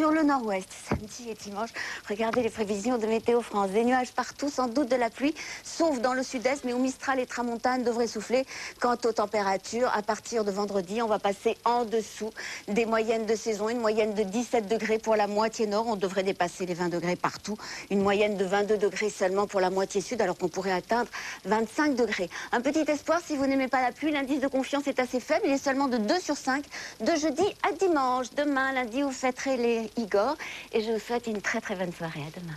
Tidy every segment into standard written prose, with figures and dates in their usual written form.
sur le nord-ouest, samedi et dimanche. Regardez les prévisions de Météo France. Des nuages partout, sans doute de la pluie, sauf dans le sud-est, mais où Mistral et Tramontane devraient souffler. Quant aux températures, à partir de vendredi, on va passer en dessous des moyennes de saison. Une moyenne de 17 degrés pour la moitié nord. On devrait dépasser les 20 degrés partout. Une moyenne de 22 degrés seulement pour la moitié sud, alors qu'on pourrait atteindre 25 degrés. Un petit espoir, si vous n'aimez pas la pluie, l'indice de confiance est assez faible. Il est seulement de 2 sur 5 de jeudi à dimanche. Demain, lundi, vous fêterez les Igor. Et je vous souhaite une très très bonne soirée. À demain.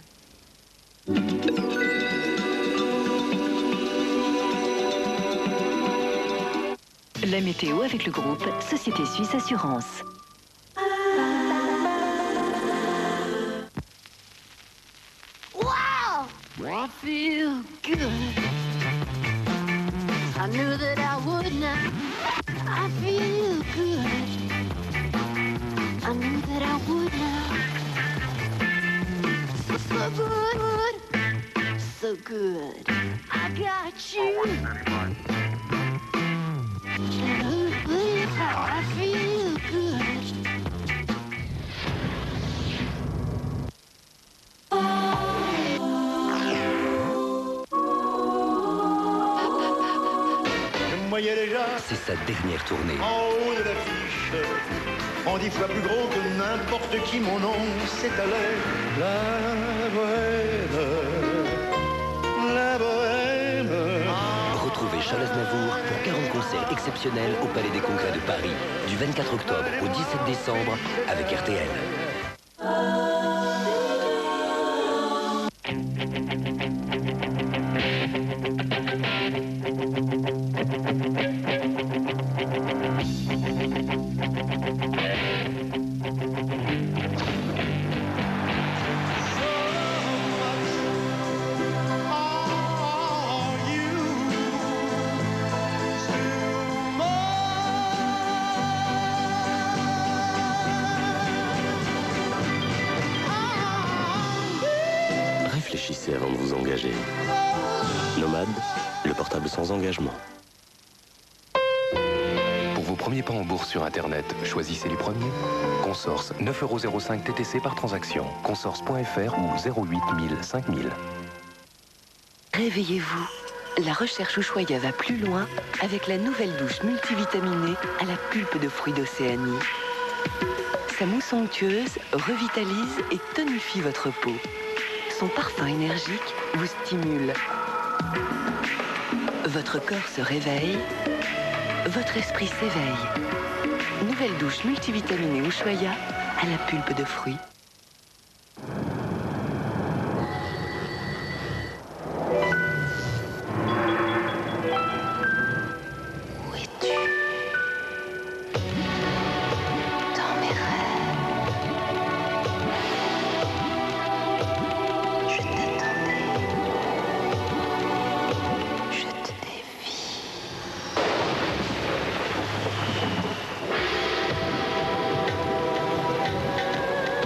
La météo avec le groupe Société Suisse Assurance. Wow! I feel good. I knew that I would not. I feel good. I knew that I would not. So good. So good. I got you. I feel good. C'est sa dernière tournée. En haut de l'affiche, en 10 fois plus gros que n'importe qui, mon nom s'étalait. La bohème, la bohème. Retrouvez Charles Aznavour pour 40 concerts exceptionnels au Palais des Congrès de Paris, du 24 octobre au 17 décembre avec RTL. Réfléchissez avant de vous engager. Nomade, le portable sans engagement. Pour vos premiers pas en bourse sur Internet, choisissez les premiers. Consorce, 9,05 € TTC par transaction. Consorce.fr ou 08 000 5000. Réveillez-vous. La recherche Ushuaïa va plus loin avec la nouvelle douche multivitaminée à la pulpe de fruits d'Océanie. Sa mousse onctueuse revitalise et tonifie votre peau. Son parfum énergique vous stimule. Votre corps se réveille, votre esprit s'éveille. Nouvelle douche multivitaminée Ushuaïa à la pulpe de fruits. Où es-tu? Dans mes rêves. Je t'attendais. Je te défie.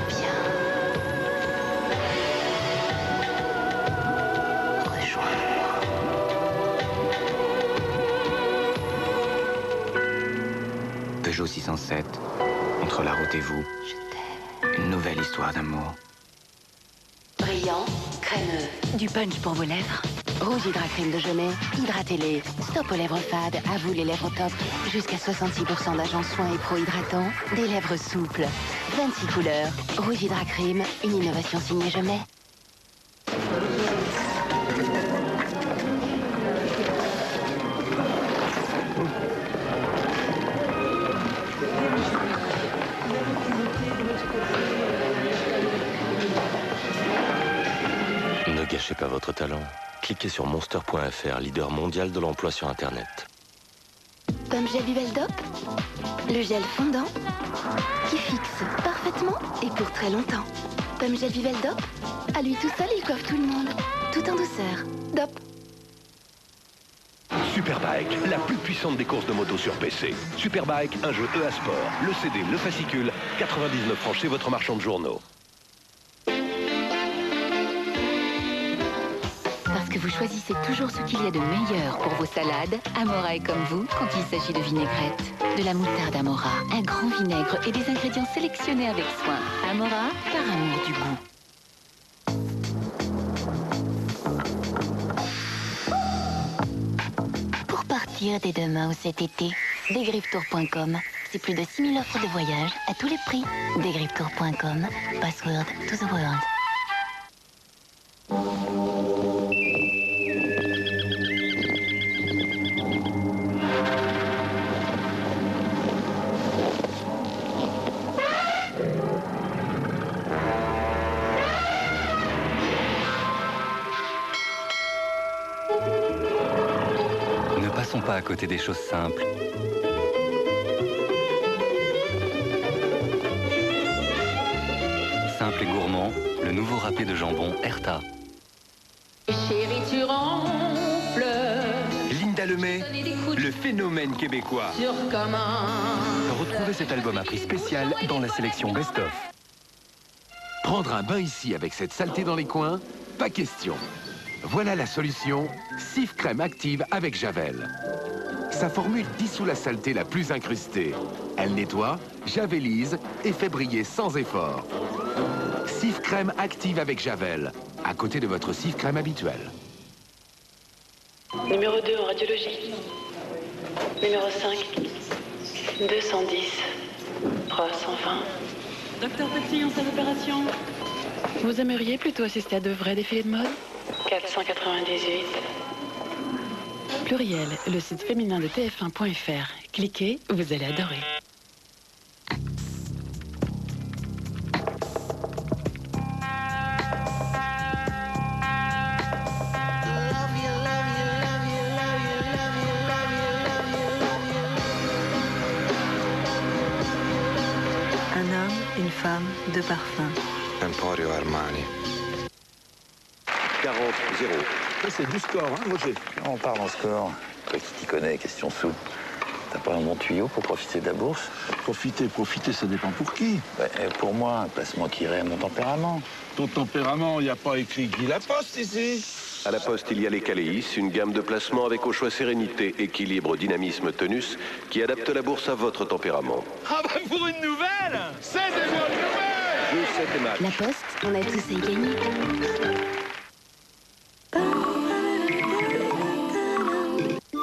Viens. Rejoins-moi. Peugeot 607, entre la route et vous, Je t'aime. une nouvelle histoire d'amour. Brillant, crémeux. Du punch pour vos lèvres. Rouge Hydra-Crème de Genet, hydratez-les. Stop aux lèvres fades, à vous les lèvres top. Jusqu'à 66% d'agents soins et pro-hydratants. Des lèvres souples. 26 couleurs. Rouge Hydra-Crème, une innovation signée Genet. Ne gâchez pas votre talent. Cliquez sur monster.fr, leader mondial de l'emploi sur Internet. Pomme gel Viveldop, le gel fondant qui fixe parfaitement et pour très longtemps. Pomme gel Viveldop, à lui tout seul il coiffe tout le monde, tout en douceur. Dop. Superbike, la plus puissante des courses de moto sur PC. Superbike, un jeu EA Sport, le CD, le fascicule, 99 francs chez votre marchand de journaux. Parce que vous choisissez toujours ce qu'il y a de meilleur pour vos salades, Amora est comme vous quand il s'agit de vinaigrette. De la moutarde Amora, un grand vinaigre et des ingrédients sélectionnés avec soin. Amora, par amour du goût. Pour partir dès demain ou cet été, degriffetour.com. C'est plus de 6000 offres de voyage à tous les prix. Degriffetour.com. Password to the world. Ne passons pas à côté des choses simples. Simple et gourmand, le nouveau râpé de jambon Erta. Chérie, tu ronfles. Linda Lemay, le phénomène québécois. Sur comment? Retrouvez cet album à prix spécial dans la sélection Best of. Prendre un bain ici avec cette saleté dans les coins? Pas question. Voilà la solution, Cif Crème Active avec Javel. Sa formule dissout la saleté la plus incrustée. Elle nettoie, javélise et fait briller sans effort. Cif Crème Active avec Javel, à côté de votre Cif Crème habituel. Numéro 2 en radiologie. Numéro 5, 210, 320. Docteur Petit, en salle d'opération. Vous aimeriez plutôt assister à de vrais défilés de mode? 498. Pluriel, le site féminin de tf1.fr. Cliquez, vous allez adorer. Un homme, une femme, deux parfums. Emporio Armani. 40-0. C'est du score, hein, Roger. On parle en score. Toi qui t'y connais, question sous. T'as pas un bon tuyau pour profiter de la bourse? Profiter, ça dépend pour qui. Pour moi, un placement qui irait à mon tempérament. Ton tempérament, il n'y a pas écrit Guy Laposte ici. À la Poste, il y a les Caléis, une gamme de placements avec au choix sérénité, équilibre, dynamisme, tonus, qui adapte la bourse à votre tempérament. Ah bah pour une nouvelle, c'est des bonnes nouvelles. Jeu 7 et match. La Poste, on a tous à y gagner.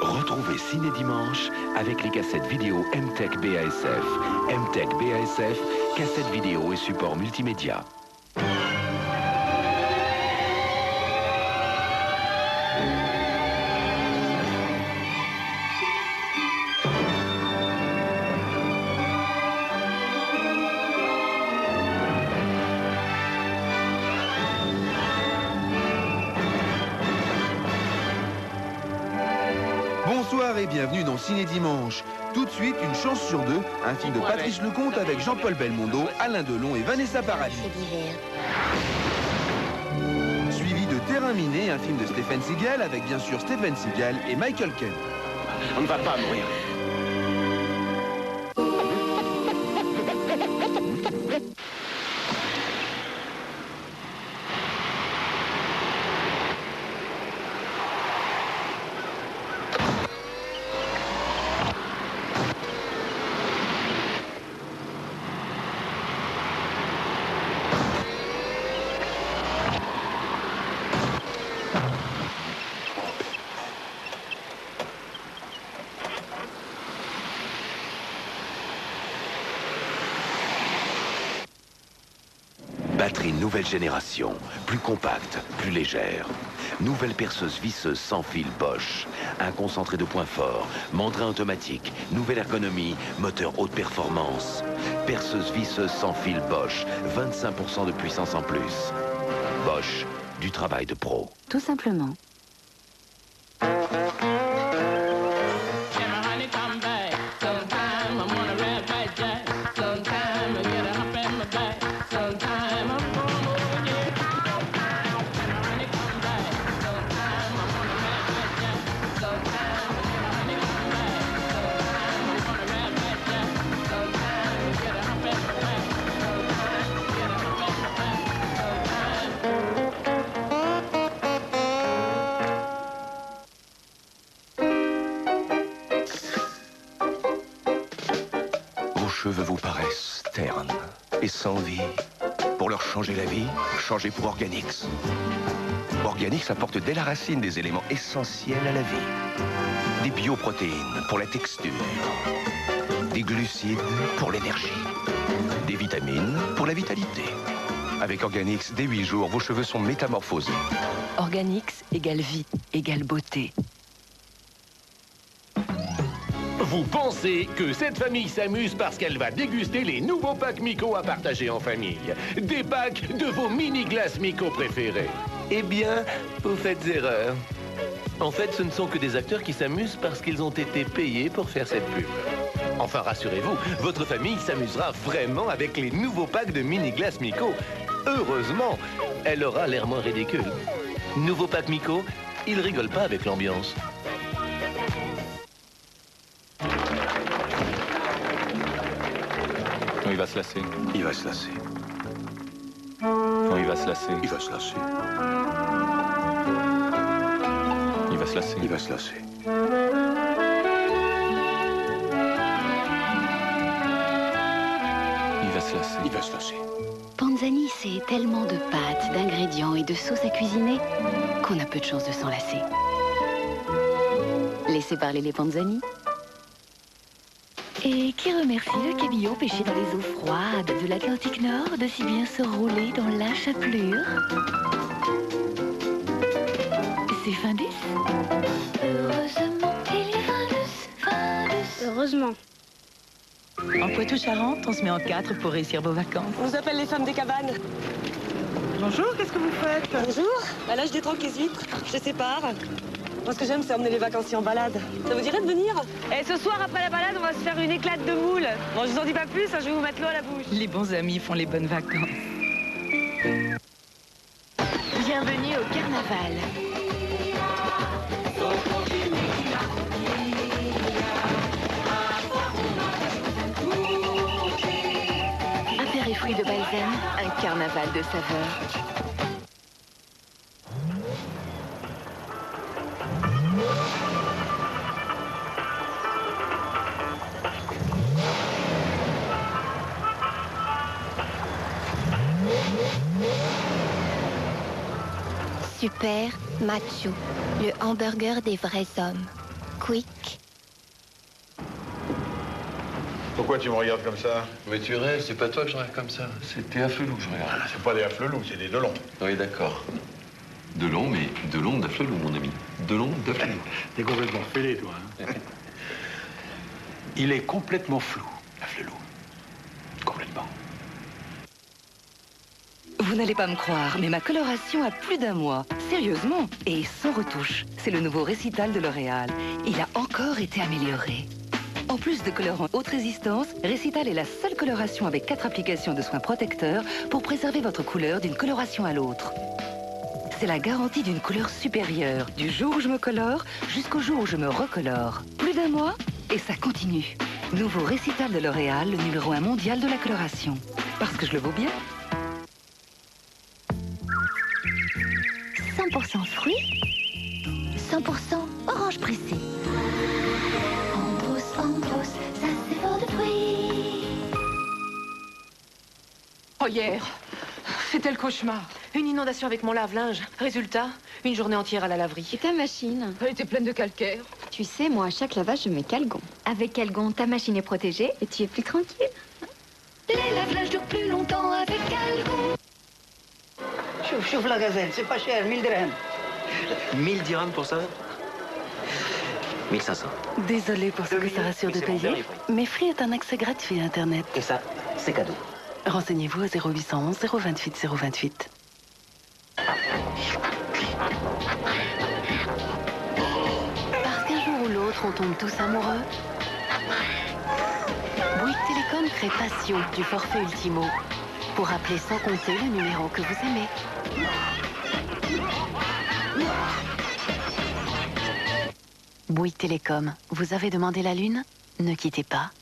Retrouvez Ciné Dimanche avec les cassettes vidéo MTech BASF. MTech BASF, cassettes vidéo et support multimédia. Bonsoir et bienvenue dans Ciné Dimanche. Tout de suite, une chance sur deux, un film de Patrice Lecomte avec Jean-Paul Belmondo, Alain Delon et Vanessa Paradis. Suivi de Terrain miné, un film de Stephen Seagal avec bien sûr Stephen Seagal et Michael Caine. On ne va pas mourir. Batterie nouvelle génération, plus compacte, plus légère. Nouvelle perceuse visseuse sans fil Bosch. Un concentré de points forts, mandrin automatique, nouvelle ergonomie, moteur haute performance. Perceuse visseuse sans fil Bosch, 25% de puissance en plus. Bosch, du travail de pro. Tout simplement. cheveux vous paraissent ternes et sans vie. Pour leur changer la vie, changez pour Organix. Organix apporte dès la racine des éléments essentiels à la vie. Des bioprotéines pour la texture. Des glucides pour l'énergie. Des vitamines pour la vitalité. Avec Organix, dès 8 jours, vos cheveux sont métamorphosés. Organix égale vie, égale beauté. Vous pensez que cette famille s'amuse parce qu'elle va déguster les nouveaux packs Miko à partager en famille. Des packs de vos mini-glaces Miko préférées. Eh bien, vous faites erreur. En fait, ce ne sont que des acteurs qui s'amusent parce qu'ils ont été payés pour faire cette pub. Enfin, rassurez-vous, votre famille s'amusera vraiment avec les nouveaux packs de mini-glaces Miko. Heureusement, elle aura l'air moins ridicule. Nouveau pack Miko, ils rigolent pas avec l'ambiance. Quand il va se lasser. Il va se lasser. Quand il va se lasser. Il va se lasser. Il va se lasser. Il va se lasser. Il va se lasser. Il va se lasser. Panzani, c'est tellement de pâtes, d'ingrédients et de sauces à cuisiner qu'on a peu de chances de s'en lasser. Laissez parler les Panzani. Et qui remercie le cabillaud pêché dans les eaux froides de l'Atlantique Nord de si bien se rouler dans la chapelure. C'est Findus. Heureusement qu'il est Findus. Heureusement. En Poitou-Charentes, on se met en 4 pour réussir vos vacances. On vous appelle les femmes des cabanes. Bonjour, qu'est-ce que vous faites? Bonjour. À l'âge des 30 les huîtres, je les sépare. Moi, ce que j'aime, c'est emmener les vacanciers en balade. Ça vous dirait de venir? Et ce soir, après la balade, on va se faire une éclate de moules. Bon, je vous en dis pas plus, hein, je vais vous mettre l'eau à la bouche. Les bons amis font les bonnes vacances. Bienvenue au carnaval. Apéritifs de balsam, un carnaval de saveurs. Super Macho, le hamburger des vrais hommes. Quick. Pourquoi tu me regardes comme ça? Mais tu rêves, c'est pas toi que je regarde comme ça. C'est tes afflelous que je regarde. C'est pas des afflelous, c'est des Delon. Oui, d'accord. Delon, mais Delon d'afflelous, mon ami. Delon d'afflelous. T'es complètement fêlé, toi. Hein. Il est complètement flou, l'afflelou. Complètement. Vous n'allez pas me croire, mais ma coloration a plus d'1 mois. Sérieusement, et sans retouche. C'est le nouveau Récital de L'Oréal. Il a encore été amélioré. En plus de colorant haute résistance, Récital est la seule coloration avec 4 applications de soins protecteurs pour préserver votre couleur d'une coloration à l'autre. C'est la garantie d'une couleur supérieure, du jour où je me colore jusqu'au jour où je me recolore. Plus d'1 mois, et ça continue. Nouveau Récital de L'Oréal, le numéro 1 mondial de la coloration. Parce que je le vaux bien. 100% fruits, 100% orange pressée. En brousse, ça c'est fort de fruits. Oh, hier, c'était le cauchemar. Une inondation avec mon lave-linge. Résultat, une journée entière à la laverie. Et ta machine? Elle était pleine de calcaire. Tu sais, moi, à chaque lavage, je mets Calgon. Avec Calgon, ta machine est protégée et tu es plus tranquille. Les lave-linges durent plus longtemps avec Calgon. Chouf la gazelle, c'est pas cher, 1000 dirhams. 1000 dirhams pour ça? 1500. Désolée pour ce que ça rassure de payer, mais Free est un accès gratuit à Internet. Et ça, c'est cadeau. Renseignez-vous au 0811 028 028. Parce qu'un jour ou l'autre, on tombe tous amoureux. Bouygues Télécom crée Passion du forfait Ultimo pour appeler sans compter le numéro que vous aimez. Bouygues Télécom, vous avez demandé la lune? Ne quittez pas.